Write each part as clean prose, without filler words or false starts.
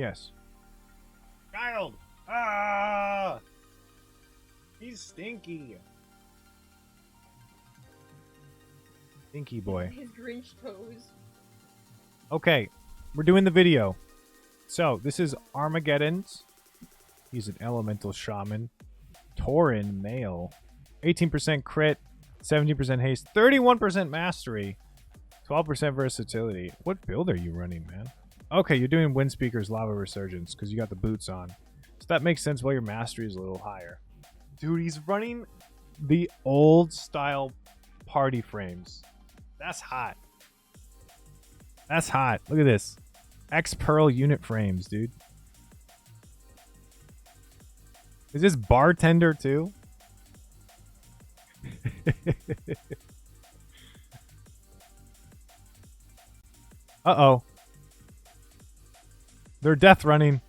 Yes. Child! Ah! He's stinky. Stinky boy. His Grinch toes. Okay, we're doing the video. So, this is Armageddon's. He's an elemental shaman. Tauren male. 18% crit, 17% haste, 31% mastery, 12% versatility. What build are you running, man? Okay, you're doing Windspeaker's Lava Resurgence because you got the boots on. So that makes sense why your mastery is a little higher. Dude, he's running the old style party frames. That's hot. That's hot. Look at this. X-Pearl unit frames, dude. Is this bartender too? Uh-oh. They're death running.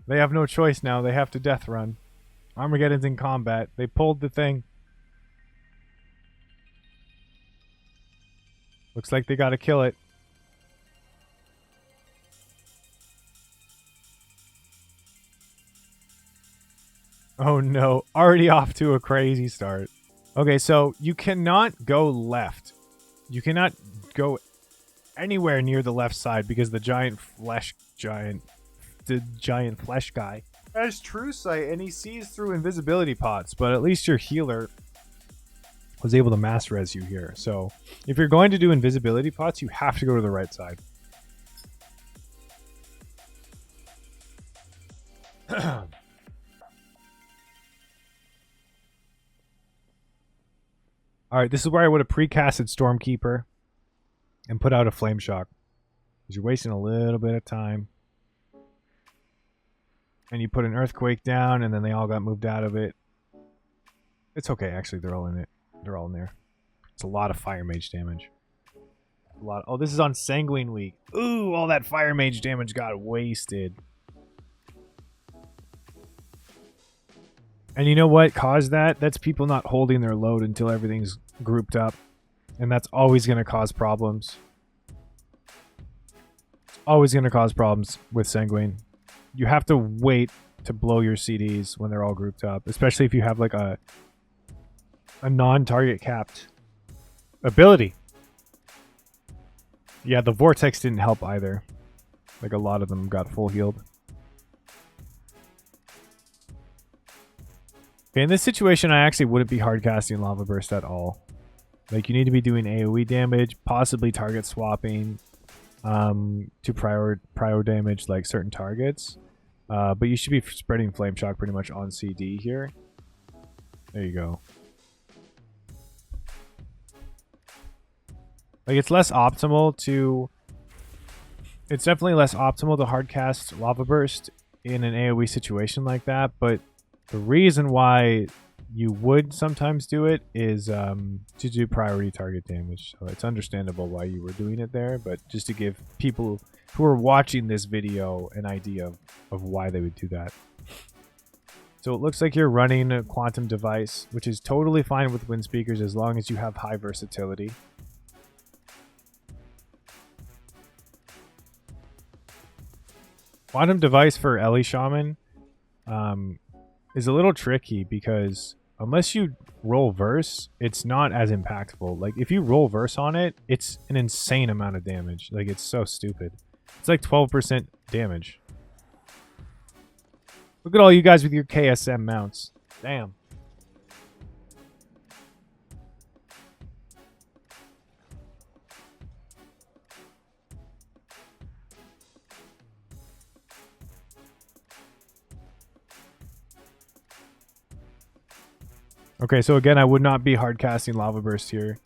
They have no choice now. They have to death run. Armageddon's in combat. They pulled the thing. Looks like they gotta kill it. Oh no. Already off to a crazy start. Okay, so you cannot go left. You cannot go anywhere near the left side because the giant flesh guy has true sight and he sees through invisibility pots, but at least your healer was able to mass res you here. So if you're going to do invisibility pots, you have to go to the right side. Alright, this is where I would have precasted Stormkeeper and put out a Flame Shock. Because you're wasting a little bit of time. And you put an Earthquake down, and then they all got moved out of it. It's okay, actually, they're all in it. They're all in there. It's a lot of Fire Mage damage. A lot. Oh, this is on Sanguine Week. Ooh, all that Fire Mage damage got wasted. And you know what caused that? That's people not holding their load until everything's grouped up. And that's always going to cause problems. It's always going to cause problems with Sanguine. You have to wait to blow your CDs when they're all grouped up. Especially if you have like a non-target capped ability. Yeah, the Vortex didn't help either. Like a lot of them got full healed. Okay, in this situation, I actually wouldn't be hard casting Lava Burst at all. Like, you need to be doing AoE damage, possibly target swapping to prior damage like certain targets. But you should be spreading Flame Shock pretty much on CD here. There you go. Like, it's less optimal to... It's definitely less optimal to hardcast Lava Burst in an AoE situation like that, but the reason why you would sometimes do it is to do priority target damage. So it's understandable why you were doing it there, but just to give people who are watching this video an idea of why they would do that. So it looks like you're running a Quantum Device, which is totally fine with Windspeakers as long as you have high versatility. Quantum Device for Ellie Shaman is a little tricky because unless you roll verse, it's not as impactful. Like, if you roll verse on it, it's an insane amount of damage. Like, it's so stupid. It's like 12% damage. Look at all you guys with your KSM mounts. Damn. Okay, so again, I would not be hard casting Lava Burst here.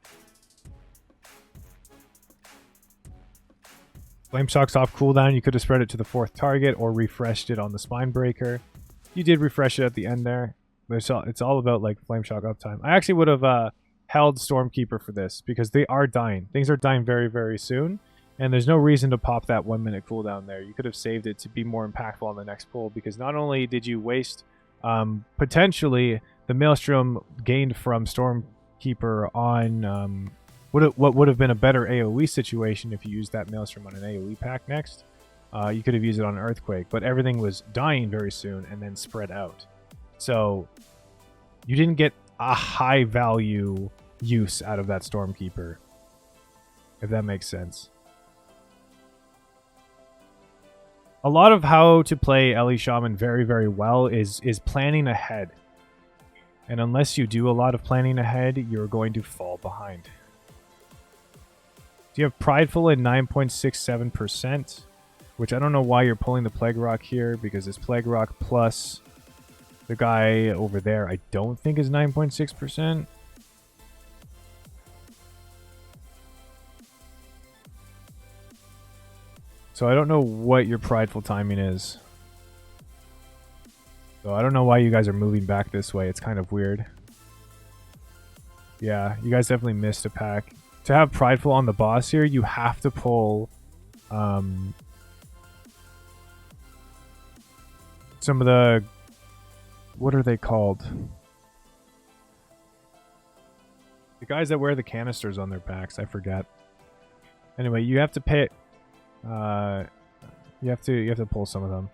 Flame Shock's off cooldown. You could have spread it to the 4th target or refreshed it on the Spine Breaker. You did refresh it at the end there. But it's all about like Flame Shock uptime. I actually would have held Stormkeeper for this because they are dying. Things are dying very, very soon. And there's no reason to pop that 1 minute cooldown there. You could have saved it to be more impactful on the next pull because not only did you waste potentially the Maelstrom gained from Stormkeeper on what would have been a better AoE situation if you used that Maelstrom on an AoE pack next. You could have used it on Earthquake, but everything was dying very soon and then spread out. So you didn't get a high value use out of that Stormkeeper, if that makes sense. A lot of how to play Ellie Shaman very, very well is planning ahead. And unless you do a lot of planning ahead, you're going to fall behind. Do you have Prideful at 9.67%? Which I don't know why you're pulling the Plague Rock here, because it's Plague Rock plus the guy over there I don't think is 9.6%. So I don't know what your Prideful timing is. So I don't know why you guys are moving back this way. It's kind of weird. Yeah, you guys definitely missed a pack. To have Prideful on the boss here, you have to pull some of the... What are they called? The guys that wear the canisters on their backs. I forget. Anyway, you have to pay... you have to pull some of them.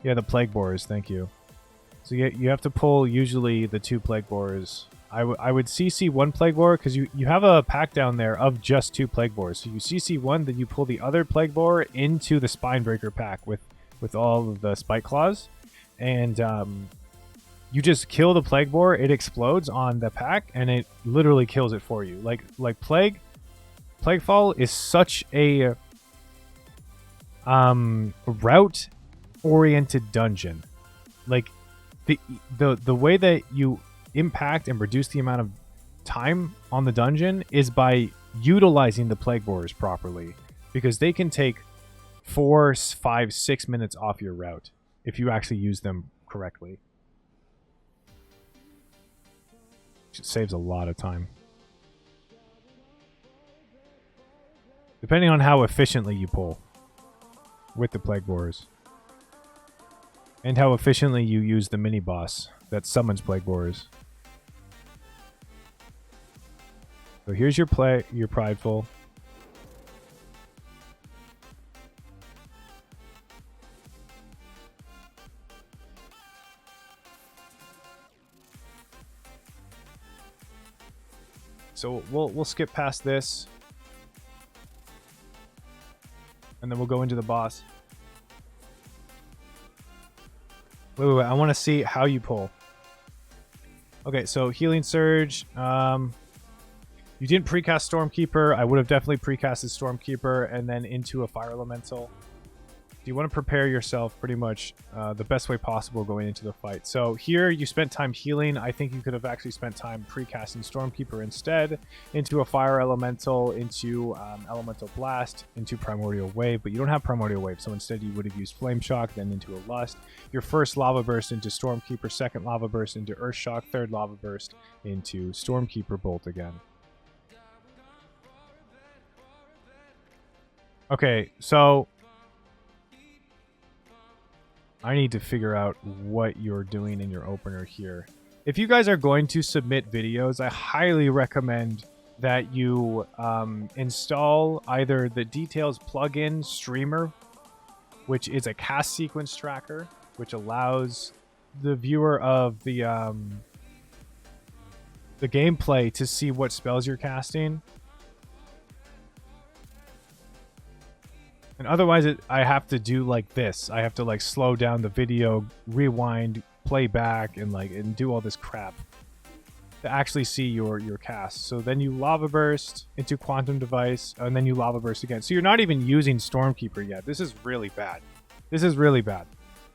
Yeah, the Plague Borers, thank you. So you have to pull usually the 2 Plague Borers. I would CC 1 Plague Borer because you have a pack down there of just 2 Plague Borers. So you CC 1, then you pull the other Plague Borer into the Spinebreaker pack with all of the Spike Claws. And you just kill the Plague Borer, it explodes on the pack, and it literally kills it for you. Like Plaguefall is such a route oriented dungeon. Like the way that you impact and reduce the amount of time on the dungeon is by utilizing the Plague Borers properly, because they can take 4, 5, 6 minutes off your route if you actually use them correctly. It saves a lot of time. Depending on how efficiently you pull with the Plague Borers. And how efficiently you use the mini-boss that summons Plague Borers. So here's your Prideful. So we'll skip past this. And then we'll go into the boss. Wait, I want to see how you pull. Okay, so Healing Surge. You didn't precast Stormkeeper. I would have definitely precasted Stormkeeper and then into a Fire Elemental. You want to prepare yourself pretty much the best way possible going into the fight. So here you spent time healing. I think you could have actually spent time precasting Stormkeeper instead, into a Fire Elemental, into Elemental Blast, into Primordial Wave, but you don't have Primordial Wave, so instead you would have used Flame Shock, then into a Lust. Your first Lava Burst into Stormkeeper, second Lava Burst into Earth Shock, third Lava Burst into Stormkeeper Bolt again. Okay, so I need to figure out what you're doing in your opener here. If you guys are going to submit videos, I highly recommend that you install either the Details plugin Streamer, which is a cast sequence tracker, which allows the viewer of the gameplay to see what spells you're casting. And otherwise, I have to do like this. I have to like slow down the video, rewind, play back, and do all this crap to actually see your cast. So then you Lava Burst into Quantum Device, and then you Lava Burst again. So you're not even using Stormkeeper yet. This is really bad. This is really bad.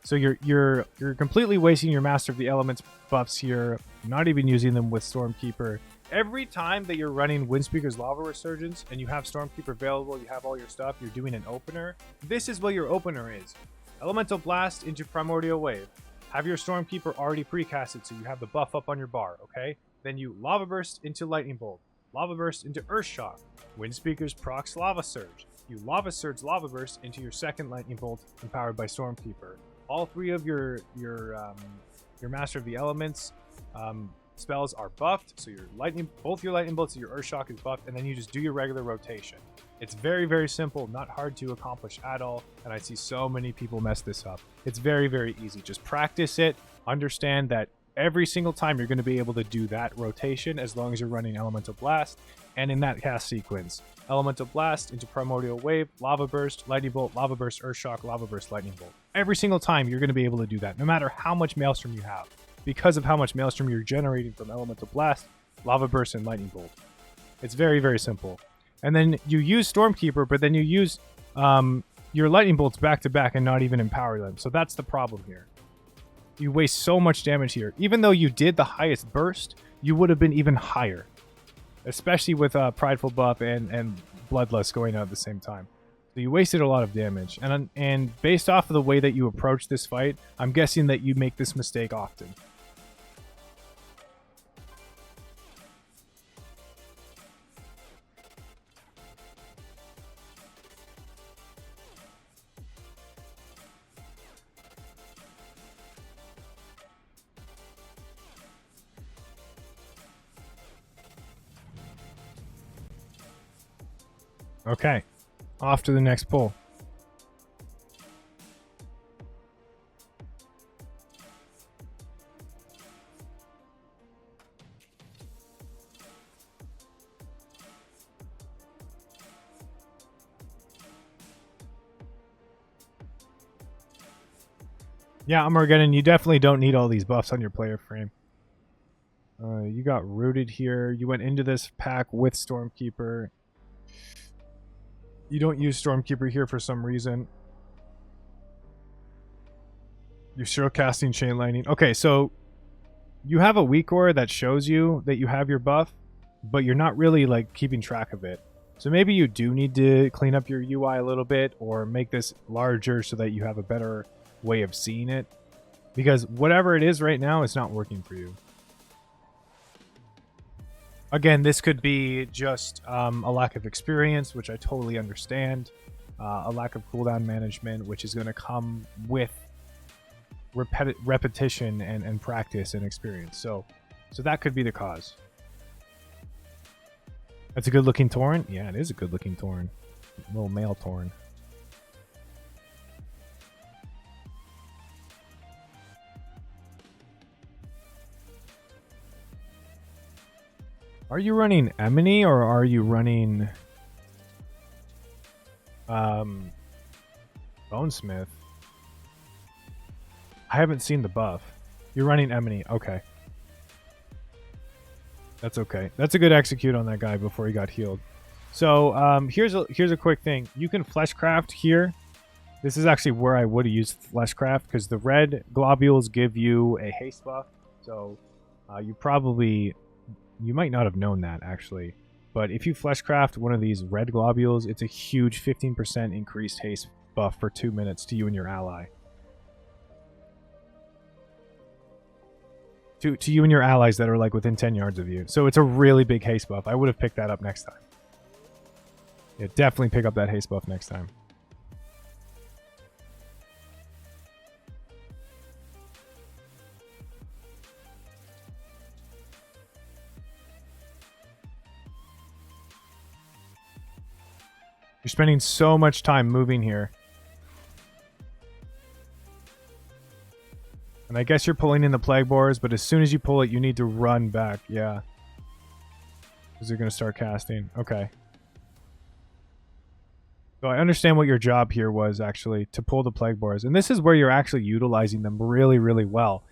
So you're completely wasting your Master of the Elements buffs here. Not even using them with Stormkeeper. Every time that you're running Windspeaker's Lava Resurgence and you have Stormkeeper available, you have all your stuff, you're doing an opener, this is what your opener is. Elemental Blast into Primordial Wave. Have your Stormkeeper already precasted so you have the buff up on your bar, okay? Then you Lava Burst into Lightning Bolt. Lava Burst into Earth Shock. Windspeaker's procs Lava Surge. You Lava Surge Lava Burst into your second Lightning Bolt empowered by Stormkeeper. All three of your Master of the Elements spells are buffed, so both your lightning bolts and your Earth Shock is buffed, and then you just do your regular rotation. It's very, very simple, not hard to accomplish at all, and I see so many people mess this up. It's very, very easy. Just practice it, understand that every single time you're going to be able to do that rotation as long as you're running Elemental Blast, and in that cast sequence. Elemental Blast into Primordial Wave, Lava Burst, Lightning Bolt, Lava Burst, Earth Shock, Lava Burst, Lightning Bolt. Every single time you're going to be able to do that, no matter how much Maelstrom you have. Because of how much Maelstrom you're generating from Elemental Blast, Lava Burst, and Lightning Bolt. It's very, very simple. And then you use Stormkeeper, but then you use your Lightning Bolts back to back and not even empower them. So that's the problem here. You waste so much damage here. Even though you did the highest burst, you would have been even higher. Especially with Prideful buff and Bloodlust going out at the same time. So you wasted a lot of damage. And based off of the way that you approach this fight, I'm guessing that you make this mistake often. Okay, off to the next pull. Yeah, Armageddon, you definitely don't need all these buffs on your player frame. You got rooted here. You went into this pack with Stormkeeper. You don't use Stormkeeper here for some reason. You're still casting Chain Lightning. Okay, so you have a weak aura that shows you that you have your buff, but you're not really like keeping track of it. So maybe you do need to clean up your UI a little bit or make this larger so that you have a better way of seeing it. Because whatever it is right now, it's not working for you. Again, this could be just a lack of experience, which I totally understand. A lack of cooldown management, which is going to come with repetition and practice and experience. So that could be the cause. That's a good-looking Tauren? Yeah, it is a good-looking Tauren. Little male Tauren. Are you running Emini or are you running Bonesmith? I haven't seen the buff. You're running Emini. Okay. That's okay. That's a good execute on that guy before he got healed. So here's a quick thing. You can Fleshcraft here. This is actually where I would have used Fleshcraft because the red globules give you a haste buff. So you might not have known that, actually. But if you Fleshcraft one of these red globules, it's a huge 15% increased haste buff for 2 minutes to you and your ally. To you and your allies that are like within 10 yards of you. So it's a really big haste buff. I would have picked that up next time. Yeah, definitely pick up that haste buff next time. You're spending so much time moving here. And I guess you're pulling in the Plague Borers, but as soon as you pull it, you need to run back. Yeah. Because they're going to start casting. Okay. So I understand what your job here was, actually, to pull the Plague Borers. And this is where you're actually utilizing them really, really well.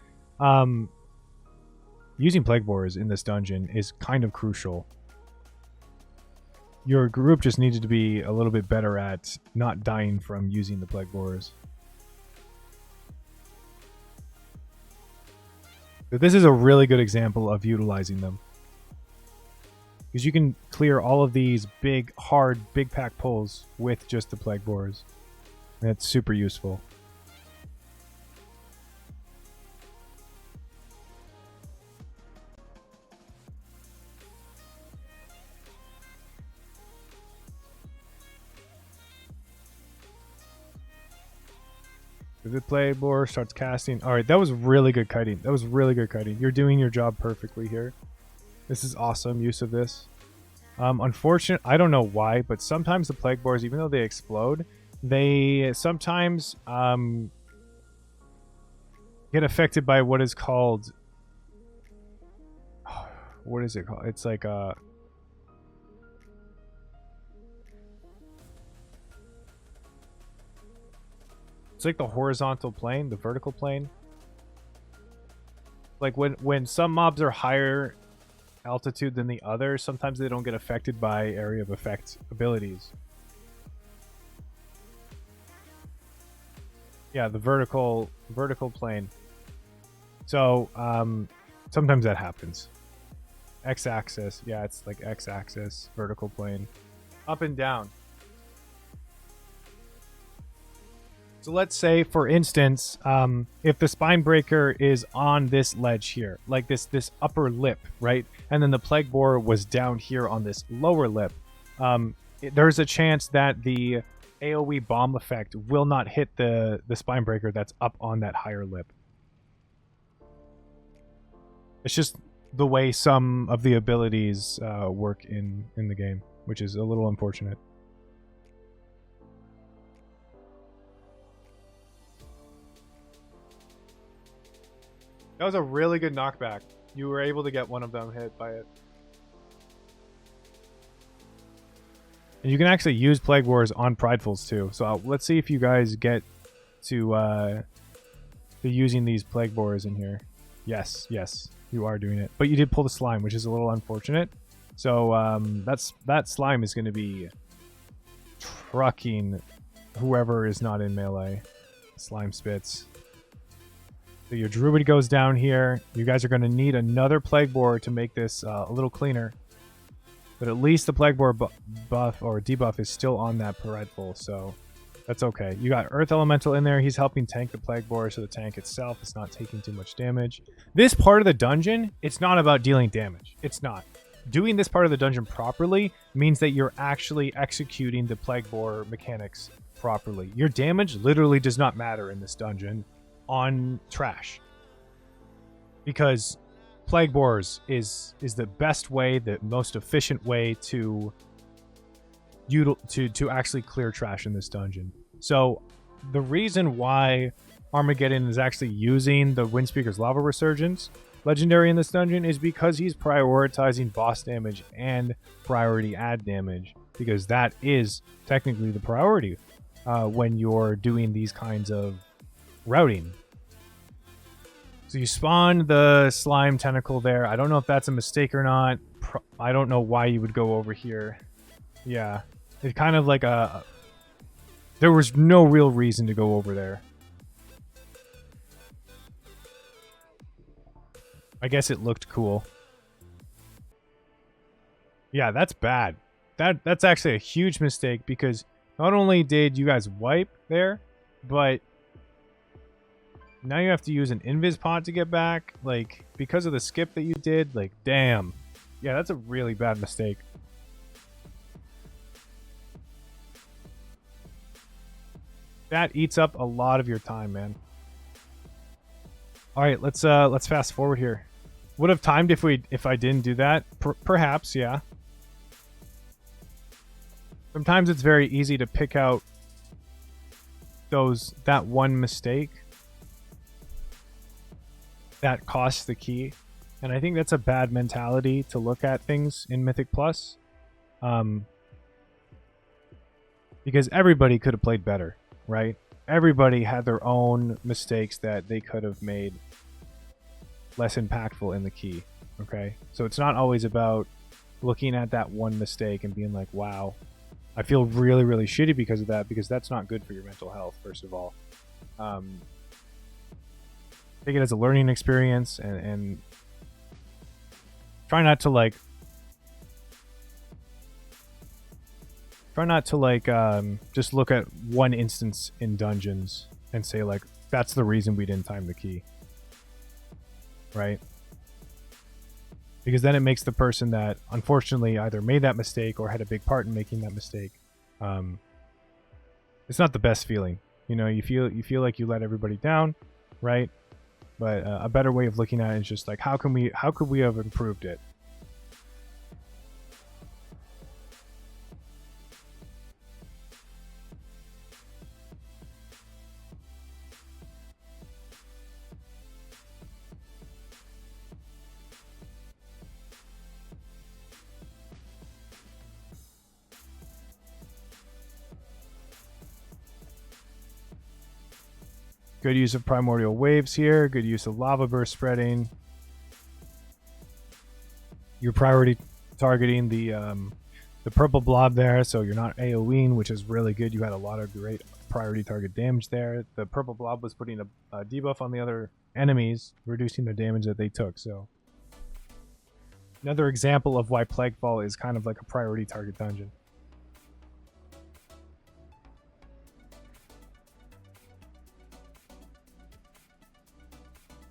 Using Plague Borers in this dungeon is kind of crucial. Your group just needed to be a little bit better at not dying from using the Plague Borers. But this is a really good example of utilizing them. Because you can clear all of these big, hard, big pack pulls with just the Plague Borers. And it's super useful. The Plague Borer starts casting. Alright, that was really good kiting. That was really good kiting. You're doing your job perfectly here. This is awesome use of this. Unfortunate, I don't know why, but sometimes the plague boars, even though they explode, they sometimes get affected by what is called, what is it called? It's like it's like the horizontal plane, the vertical plane. Like when some mobs are higher altitude than the other, sometimes they don't get affected by area of effect abilities. Yeah, the vertical plane. So sometimes that happens. X-axis, yeah, it's like X-axis, vertical plane, up and down. So let's say, for instance, if the spine breaker is on this ledge here, like this upper lip, right, and then the plague boar was down here on this lower lip, there's a chance that the AoE bomb effect will not hit the spine breaker that's up on that higher lip. It's just the way some of the abilities work in the game, which is a little unfortunate. That was a really good knockback. You were able to get one of them hit by it. And you can actually use Plague Wars on Pridefuls too. So let's see if you guys get to using these Plague Boars in here. Yes, yes, you are doing it. But you did pull the slime, which is a little unfortunate. So that slime is going to be trucking whoever is not in melee. Slime spits. So your druid goes down here. You guys are going to need another plague boar to make this a little cleaner. But at least the plague boar buff or debuff is still on that Prideful, so that's okay. You got Earth Elemental in there. He's helping tank the plague boar, so the tank itself is not taking too much damage. This part of the dungeon, it's not about dealing damage. It's not. Doing this part of the dungeon properly means that you're actually executing the plague boar mechanics properly. Your damage literally does not matter in this dungeon on trash, because plague boars is the best way, the most efficient way to actually clear trash in this dungeon. So the reason why Armageddon is actually using the Windspeaker's Lava Resurgence legendary in this dungeon is because he's prioritizing boss damage and priority add damage, because that is technically the priority when you're doing these kinds of routing. So you spawn the slime tentacle there. I don't know if that's a mistake or not. I don't know why you would go over here. Yeah, it's kind of like there was no real reason to go over there. I guess it looked cool. Yeah, that's bad. That's actually a huge mistake, because not only did you guys wipe there, but now you have to use an invis pod to get back, like, because of the skip that you did. Like, damn. Yeah, that's a really bad mistake. That eats up a lot of your time, man. All right, let's fast forward here. Would have timed if I didn't do that. Perhaps, yeah. Sometimes it's very easy to pick out that one mistake that costs the key, and I think that's a bad mentality to look at things in Mythic Plus, because everybody could have played better, right? Everybody had their own mistakes that they could have made less impactful in the key. Okay, so it's not always about looking at that one mistake and being like, wow, I feel really, really shitty because of that, because that's not good for your mental health, first of all. Take it as a learning experience, and try not to just look at one instance in dungeons and say, like, that's the reason we didn't time the key, right? Because then it makes the person that unfortunately either made that mistake or had a big part in making that mistake, it's not the best feeling. You know, you feel like you let everybody down, right? But a better way of looking at it is just like, how could we have improved it? Good use of primordial waves here. Good use of lava burst spreading. You're priority targeting the purple blob there, so you're not AoEing, which is really good. You had a lot of great priority target damage there. The purple blob was putting a debuff on the other enemies, reducing their damage that they took. So another example of why Plaguefall is kind of like a priority target dungeon.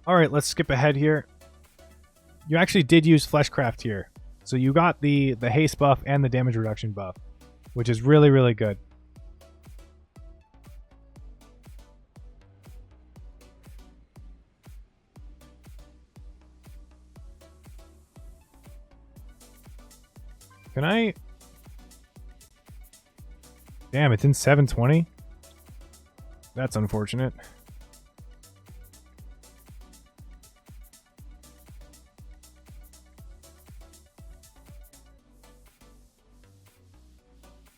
All right, let's skip ahead here. You actually did use Fleshcraft here. So you got the haste buff and the damage reduction buff, which is really, really good. Can I... Damn, it's in 720? That's unfortunate.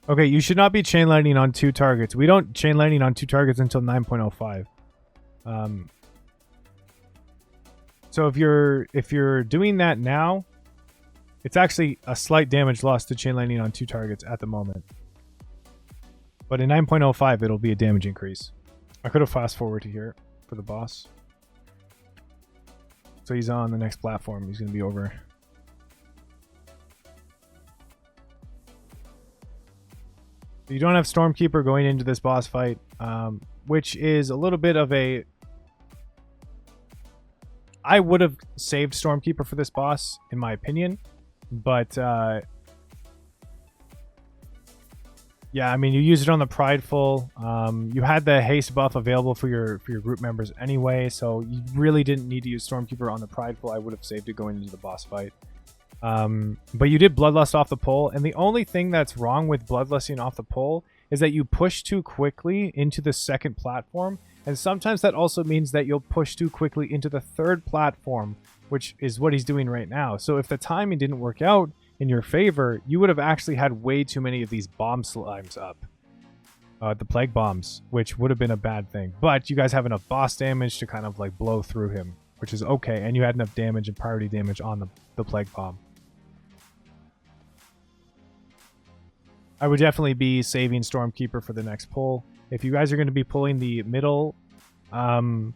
Okay, you should not be chain lightning on 2 targets. We don't chain lightning on 2 targets until 9.05. So if you're doing that now, it's actually a slight damage loss to chain lightning on 2 targets at the moment. But in 9.05, it'll be a damage increase. I could have fast forwarded to here for the boss. So he's on the next platform. He's going to be over. You don't have Stormkeeper going into this boss fight, which is a little bit of a... I would have saved Stormkeeper for this boss, in my opinion, but yeah, I mean, you used it on the Prideful. You had the haste buff available for your group members anyway, so you really didn't need to use Stormkeeper on the Prideful. I would have saved it going into the boss fight. But you did Bloodlust off the pole, and the only thing that's wrong with Bloodlusting off the pole is that you push too quickly into the second platform, and sometimes that also means that you'll push too quickly into the third platform, which is what he's doing right now. So if the timing didn't work out in your favor, you would have actually had way too many of these bomb slimes up. The plague bombs, which would have been a bad thing. But you guys have enough boss damage to kind of like blow through him, which is okay, and you had enough damage and priority damage on the plague bomb. I would definitely be saving Stormkeeper for the next pull. If you guys are going to be pulling the middle, the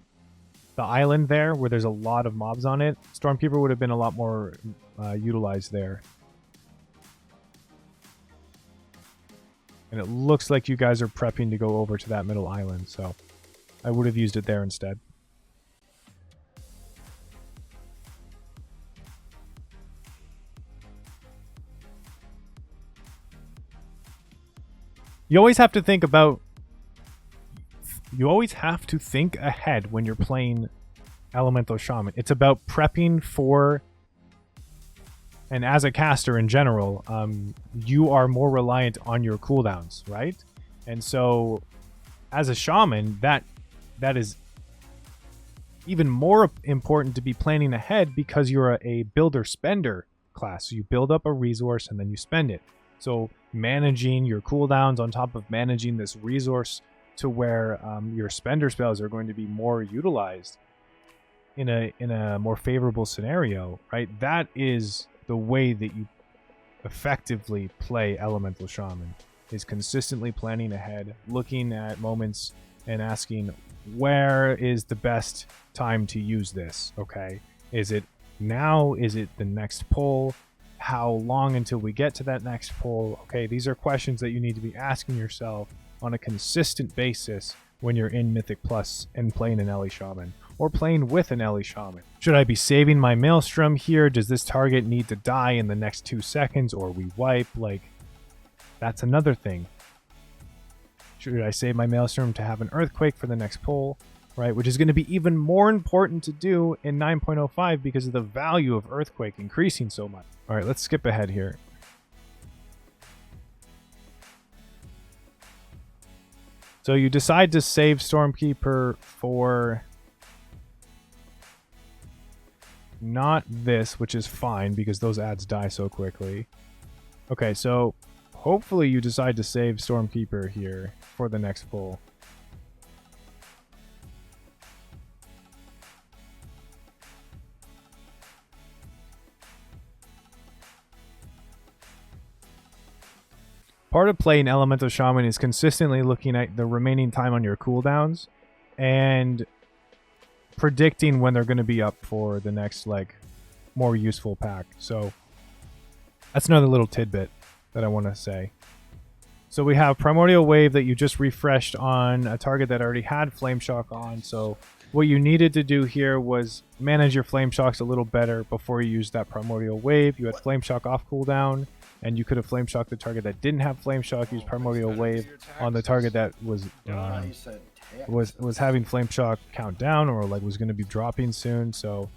island there, where there's a lot of mobs on it, Stormkeeper would have been a lot more utilized there. And it looks like you guys are prepping to go over to that middle island, so I would have used it there instead. You always have to think ahead when you're playing Elemental Shaman. It's about prepping for, and as a caster in general, you are more reliant on your cooldowns, right? And so as a shaman, that is even more important to be planning ahead, because you're a builder-spender class. So you build up a resource and then you spend it. So managing your cooldowns on top of managing this resource to where your spender spells are going to be more utilized in a more favorable scenario, right? That is the way that you effectively play Elemental Shaman, is consistently planning ahead, looking at moments and asking, where is the best time to use this? Okay, is it now? Is it the next pull? How long until we get to that next pull? Okay, these are questions that you need to be asking yourself on a consistent basis when you're in Mythic Plus and playing an Ele Shaman, or playing with an Ele Shaman. Should I be saving my Maelstrom here? Does this target need to die in the next 2 seconds, or we wipe? Like, that's another thing. Should I save my Maelstrom to have an Earthquake for the next pull? Right, which is going to be even more important to do in 9.05 because of the value of Earthquake increasing so much. All right, let's skip ahead here. So you decide to save Stormkeeper for not this, which is fine because those ads die so quickly. Okay, so hopefully you decide to save Stormkeeper here for the next pull. Part of playing Elemental Shaman is consistently looking at the remaining time on your cooldowns and predicting when they're going to be up for the next, like, more useful pack. So that's another little tidbit that I want to say. So we have Primordial Wave that you just refreshed on a target that already had Flame Shock on. So what you needed to do here was manage your Flame Shocks a little better before you used that Primordial Wave. You had Flame Shock off cooldown, and you could have Flame Shocked the target that didn't have Flame Shock, use Primordial Wave on the target that was having Flame Shock count down, or like was going to be dropping soon. So,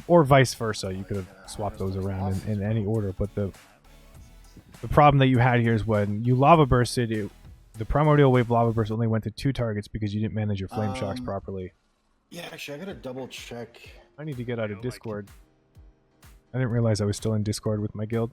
or vice versa. You could have swapped those around in any order, but the problem that you had here is when you Lava Bursted, the Primordial Wave Lava Burst only went to 2 targets because you didn't manage your Flame Shocks properly. Yeah, actually, I gotta double check. I need to get out of Discord. I didn't realize I was still in Discord with my guild.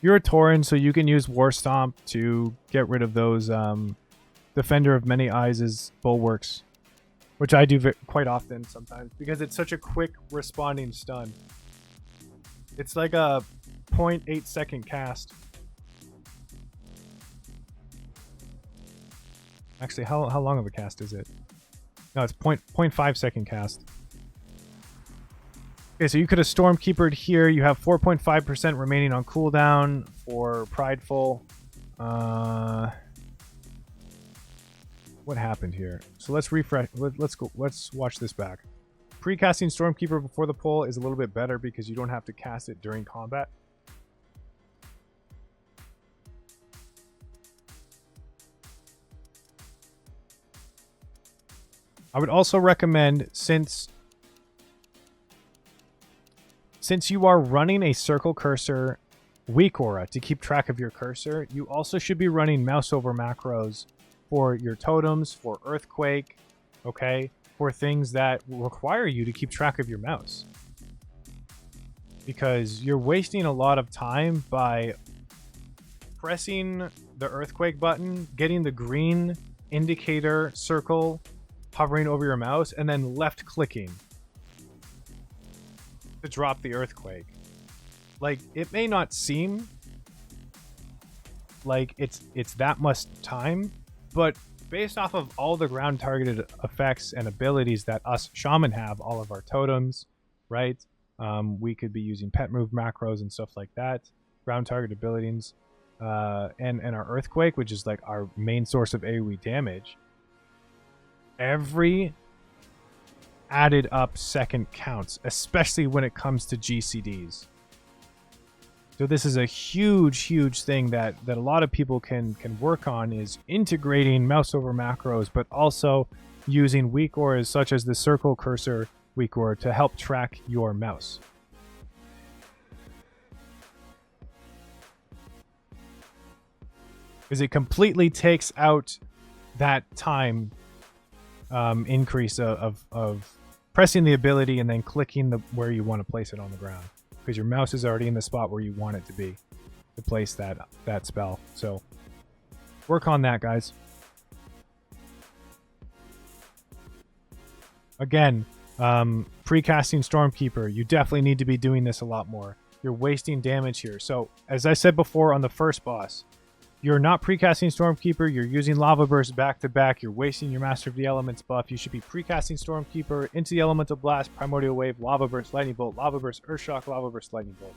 You're a Tauren, so you can use War Stomp to get rid of those Defender of Many Eyes' bulwarks, which I do quite often sometimes because it's such a quick responding stun. It's like a 0.8 second cast. Actually, how long of a cast is it? No, it's 0.5 second cast. Okay, so you could have Stormkeepered here. You have 4.5% remaining on cooldown for Prideful. What happened here? So let's refresh. Let's go. Let's watch this back. Pre-casting Stormkeeper before the pull is a little bit better because you don't have to cast it during combat. I would also recommend, since you are running a Circle Cursor Weak Aura to keep track of your cursor, you also should be running Mouse over macros for your totems, for Earthquake, okay? For things that require you to keep track of your mouse. Because you're wasting a lot of time by pressing the Earthquake button, getting the green indicator circle hovering over your mouse, and then left clicking to drop the Earthquake. Like, it may not seem like it's that much time, but based off of all the ground targeted effects and abilities that us shaman have, all of our totems, right? We could be using pet move macros and stuff like that, ground target abilities, and our Earthquake, which is like our main source of AoE damage. Every added up second counts, especially when it comes to GCDs. So this is a huge thing that a lot of people can work on, is integrating mouse over macros, but also using weak auras such as the Circle Cursor weak aura to help track your mouse. Because it completely takes out that time increase of pressing the ability and then clicking where you want to place it on the ground, because your mouse is already in the spot where you want it to be to place that spell. So work on that, guys. Again, pre-casting Stormkeeper, you definitely need to be doing this a lot more. You're wasting damage here. So as I said before on the first boss, you're not pre-casting Stormkeeper, you're using Lava Burst back to back, you're wasting your Master of the Elements buff. You should be pre-casting Stormkeeper into the Elemental Blast, Primordial Wave, Lava Burst, Lightning Bolt, Lava Burst, Earthshock, Lava Burst, Lightning Bolt.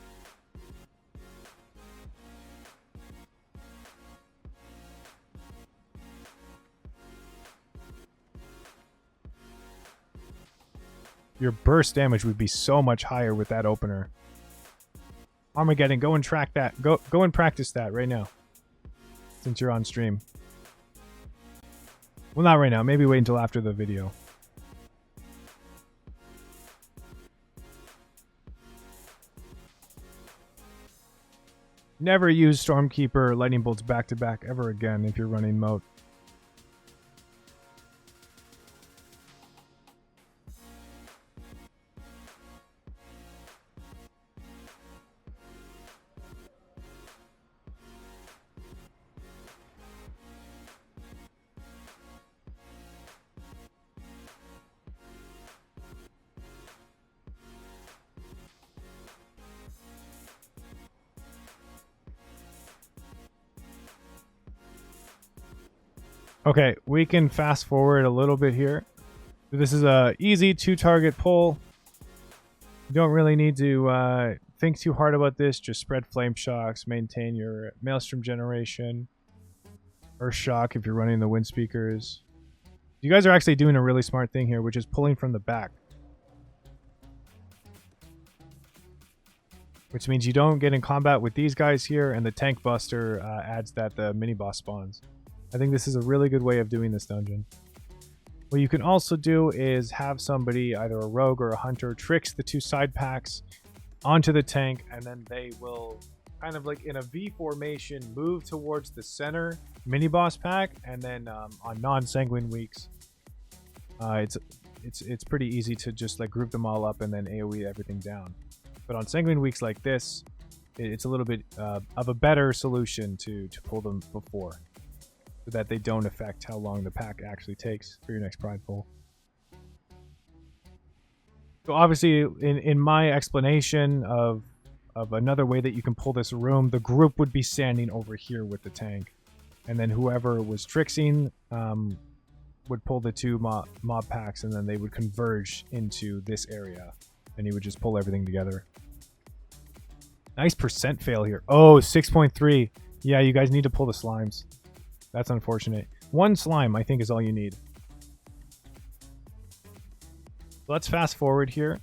Your burst damage would be so much higher with that opener. Armageddon, go and track that. Go and practice that right now, since you're on stream. Well, not right now. Maybe wait until after the video. Never use Stormkeeper Lightning Bolts back to back ever again if you're running Moat. Okay, we can fast forward a little bit here. This is a easy 2-target pull. You don't really need to think too hard about this. Just spread flame shocks, maintain your maelstrom generation, earth shock if you're running the wind speakers. You guys are actually doing a really smart thing here, which is pulling from the back. Which means you don't get in combat with these guys here, and the tank buster adds that the mini boss spawns. I think this is a really good way of doing this dungeon. What you can also do is have somebody, either a rogue or a hunter, tricks the 2 side packs onto the tank, and then they will kind of like in a V formation move towards the center mini boss pack, and then on non-sanguine weeks, it's pretty easy to just like group them all up and then AoE everything down. But on sanguine weeks like this, it's a little bit of a better solution to pull them before, so that they don't affect how long the pack actually takes for your next Prideful. So obviously, in my explanation of another way that you can pull this room, the group would be standing over here with the tank, and then whoever was tricksing would pull the 2 mob packs, and then they would converge into this area, and you would just pull everything together. Nice percent fail here. Oh, 6.3. Yeah, you guys need to pull the slimes. That's unfortunate. 1 slime, I think, is all you need. Let's fast forward here.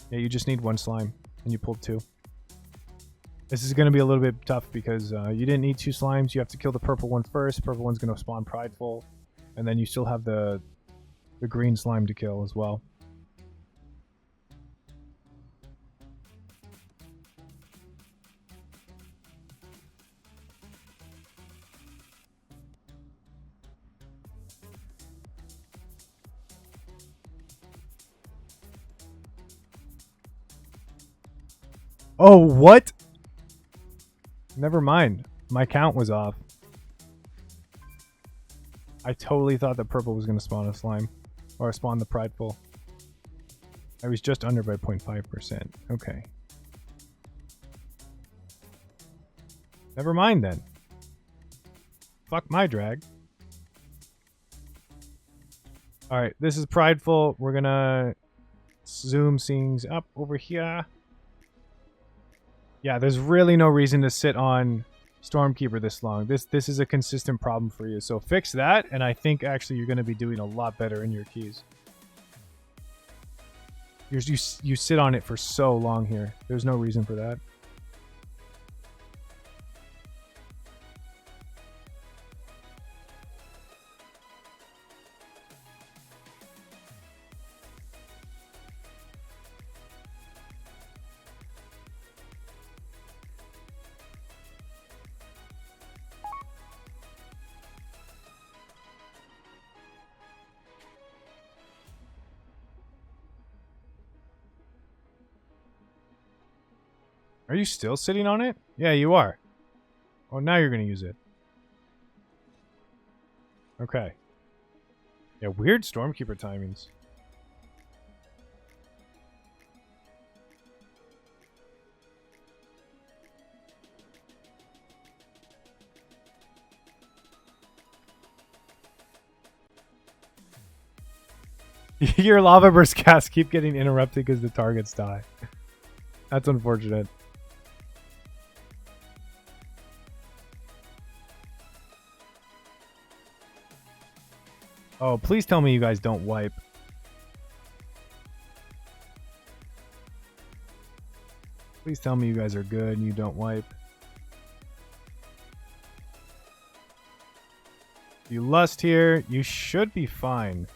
Yeah, you just need 1 slime, and you pulled 2. This is going to be a little bit tough because you didn't need 2 slimes. You have to kill the purple one first. Purple one's going to spawn Prideful, and then you still have the green slime to kill as well. Oh, what? Never mind. My count was off. I totally thought that purple was going to spawn a slime. Or spawn the Prideful. I was just under by 0.5%. Okay. Never mind then. Fuck my drag. Alright, this is Prideful. We're gonna zoom things up over here. Yeah, there's really no reason to sit on Stormkeeper this long. This is a consistent problem for you. So fix that, and I think actually you're going to be doing a lot better in your keys. You sit on it for so long here. There's no reason for that. Are you still sitting on it? Yeah, you are. Oh, now you're going to use it. Okay. Yeah, weird Stormkeeper timings. Your lava burst casts keep getting interrupted because the targets die. That's unfortunate. Oh, please tell me you guys don't wipe. Please tell me you guys are good and you don't wipe. If you lust here, you should be fine.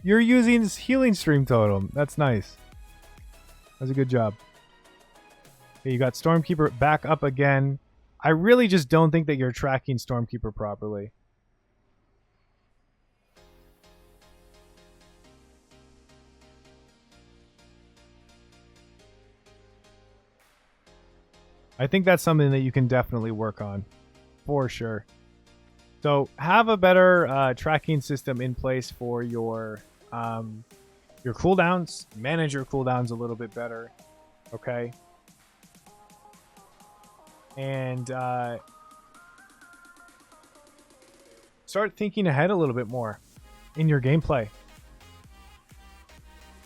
You're using this healing stream totem. That's nice. That's a good job. Okay, you got Stormkeeper back up again. I really just don't think that you're tracking Stormkeeper properly. I think that's something that you can definitely work on. For sure. So have a better tracking system in place for your your cooldowns, manage your cooldowns a little bit better, okay? And start thinking ahead a little bit more in your gameplay.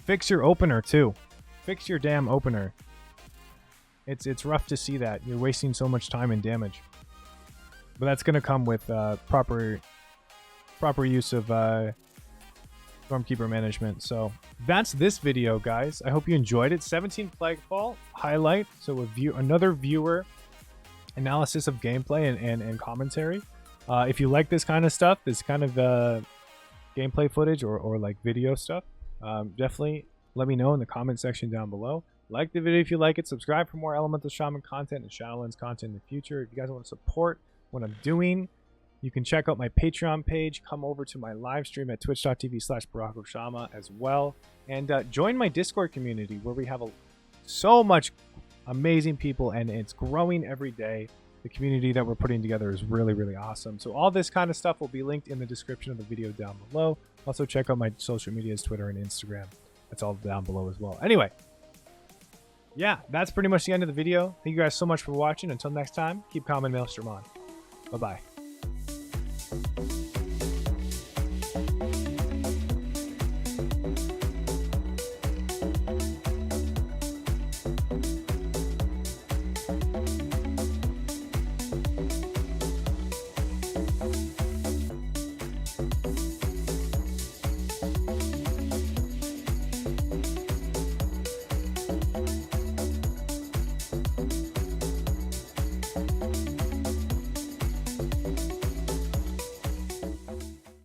Fix your opener too. Fix your damn opener. It's rough to see that. You're wasting so much time and damage. But that's going to come with proper use of Stormkeeper management. So that's this video, guys. I hope you enjoyed it. 17 Plaguefall highlight. So another viewer analysis of gameplay and commentary. If you like this kind of stuff, this kind of gameplay footage or like video stuff, definitely let me know in the comment section down below. Like the video if you like it. Subscribe for more Elemental Shaman content and Shadowlands content in the future. If you guys want to support what I'm doing, you can check out my Patreon page. Come over to my live stream at twitch.tv/Barokoshama as well. And join my Discord community where we have so much amazing people and it's growing every day. The community that we're putting together is really, really awesome. So all this kind of stuff will be linked in the description of the video down below. Also check out my social medias, Twitter and Instagram. That's all down below as well. Anyway, yeah, that's pretty much the end of the video. Thank you guys so much for watching. Until next time, keep calm and Maelstrom on. Bye-bye.